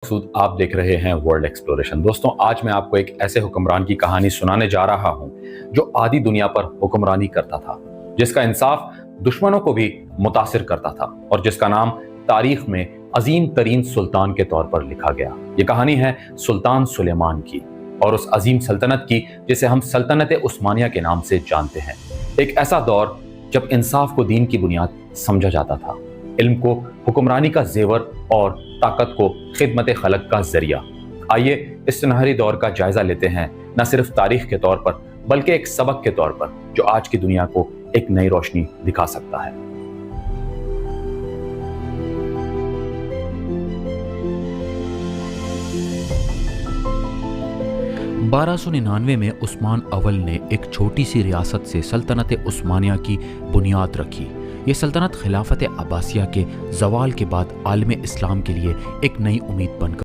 मकसूद, आप देख रहे हैं वर्ल्ड एक्सप्लोरेशन। दोस्तों, आज मैं आपको एक ऐसे हुक्मरान की कहानी सुनाने जा रहा हूं जो आधी दुनिया पर हुक्मरानी करता था, जिसका इंसाफ दुश्मनों को भी मुतासिर करता था और जिसका नाम तारीख में अजीम तरीन सुल्तान के तौर पर लिखा गया। ये कहानी है सुल्तान सुलेमान की और उस अजीम सल्तनत की जिसे हम सल्तनत उस्मानिया के नाम से जानते हैं। एक ऐसा दौर जब इंसाफ को दीन की बुनियाद समझा जाता था, इल्म को हुक्मरानी का जेवर और ताकत को खिदमत खलक का जरिया। आइए इस सुनहरी दौर का जायजा लेते हैं, न सिर्फ तारीख के तौर पर बल्कि एक सबक के तौर पर जो आज की दुनिया को एक नई रोशनी दिखा सकता है। 1299 में उस्मान अव्वल ने एक छोटी सी रियासत से सल्तनत उस्मानिया की बुनियाद रखी। ये सल्तनत खिलाफत अब्बासिया के ज़वाल के बाद आलम इस्लाम के लिए एक नई उम्मीद बनकर